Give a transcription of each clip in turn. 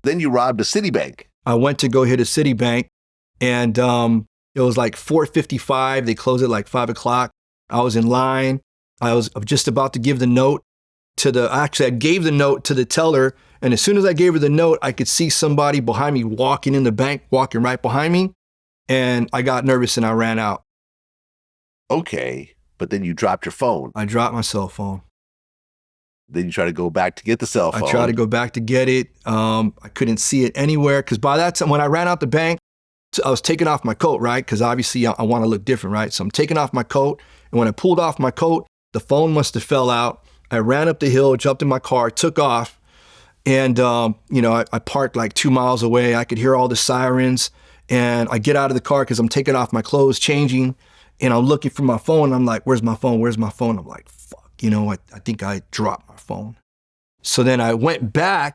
Then you robbed a Citibank. I went to go hit a Citibank, and it was like 4:55. They closed at like 5 o'clock. I was in line. I was just about to give the note I gave the note to the teller. And as soon as I gave her the note, I could see somebody behind me walking in the bank, walking right behind me. And I got nervous and I ran out. Okay. But then you dropped your phone. I dropped my cell phone. Then you try to go back to get the cell phone. I tried to go back to get it. I couldn't see it anywhere. Because by that time, when I ran out the bank, I was taking off my coat, right? Because obviously I want to look different, right? So I'm taking off my coat. And when I pulled off my coat, the phone must have fell out. I ran up the hill, jumped in my car, took off. And, I parked like 2 miles away. I could hear all the sirens. And I get out of the car because I'm taking off my clothes, changing. And I'm looking for my phone. I'm like, where's my phone? Where's my phone? I'm like, fuck, I think I dropped my phone. So then I went back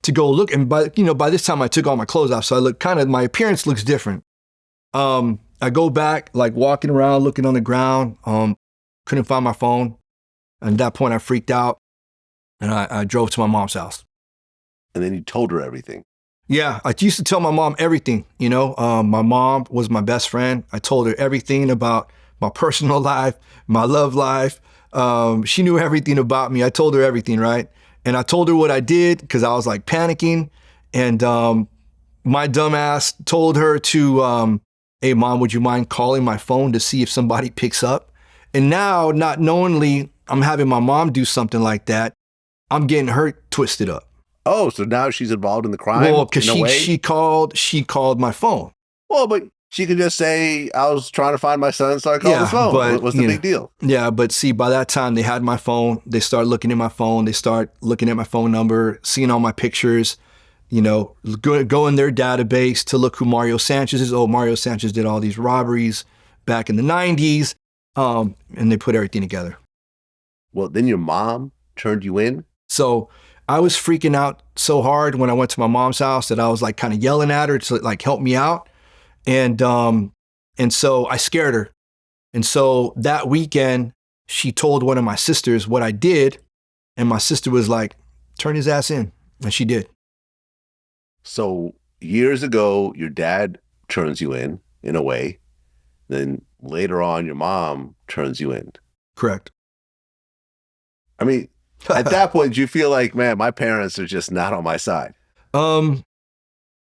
to go look. And by this time I took all my clothes off. So I look my appearance looks different. I go back, like walking around, looking on the ground. Couldn't find my phone. And at that point I freaked out and I drove to my mom's house. And then you told her everything. Yeah, I used to tell my mom everything, My mom was my best friend. I told her everything about my personal life, my love life. She knew everything about me. I told her everything, right? And I told her what I did because I was like panicking. And my dumb ass told her to, hey, Mom, would you mind calling my phone to see if somebody picks up? And now, not knowingly, I'm having my mom do something like that. I'm getting her twisted up. Oh, so now she's involved in the crime? Well, because she called my phone. Well, but she could just say, I was trying to find my son, so I called his phone. But, what's the big deal? Yeah, but see, by that time, they had my phone. They start looking at my phone. They start looking at my phone number, seeing all my pictures, go in their database to look who Mario Sanchez is. Oh, Mario Sanchez did all these robberies back in the 90s. And they put everything together. Well, then your mom turned you in? So I was freaking out so hard when I went to my mom's house that I was like kind of yelling at her to like help me out. And so I scared her. And so that weekend, she told one of my sisters what I did. And my sister was like, turn his ass in. And she did. So years ago, your dad turns you in a way. Then later on, your mom turns you in. Correct. I mean, at that point, do you feel like, man, my parents are just not on my side?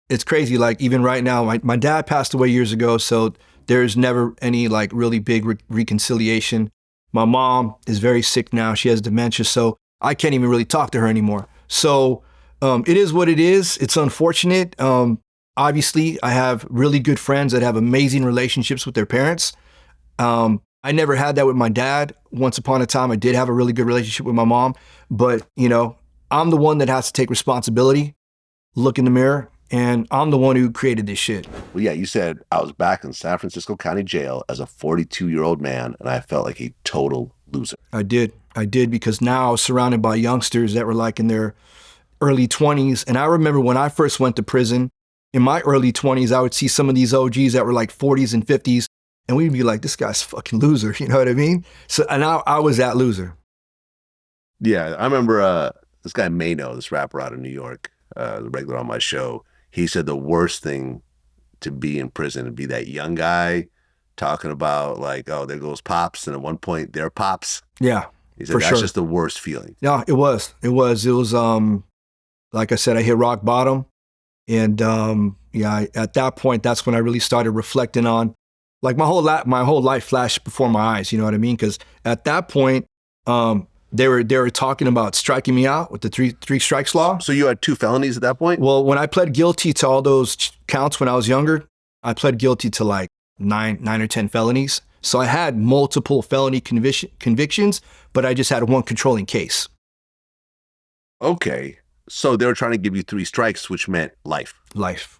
It's crazy. Like even right now, my dad passed away years ago. So there's never any like really big reconciliation. My mom is very sick now. She has dementia. So I can't even really talk to her anymore. So it is what it is. It's unfortunate. Obviously, I have really good friends that have amazing relationships with their parents. I never had that with my dad. Once upon a time, I did have a really good relationship with my mom. But, I'm the one that has to take responsibility, look in the mirror, and I'm the one who created this shit. Well, yeah, you said I was back in San Francisco County Jail as a 42-year-old man, and I felt like a total loser. I did because now I was surrounded by youngsters that were like in their early 20s. And I remember when I first went to prison, in my early 20s, I would see some of these OGs that were like 40s and 50s, and we'd be like, this guy's a fucking loser, you know what I mean? So, and I was that loser. Yeah, I remember this guy Mano, this rapper out of New York, the regular on my show, he said the worst thing to be in prison would be that young guy talking about like, oh, there goes Pops, and at one point, they're Pops. Yeah, he said that's just the worst feeling. Yeah, it was, like I said, I hit rock bottom. And at that point, that's when I really started reflecting on, like my whole life flashed before my eyes. You know what I mean? Because at that point, they were talking about striking me out with the three strikes law. So you had 2 felonies at that point? Well, when I pled guilty to all those counts when I was younger, I pled guilty to like 9 or 10 felonies. So I had multiple felony convictions, but I just had one controlling case. Okay. So they were trying to give you 3 strikes, which meant life. Life.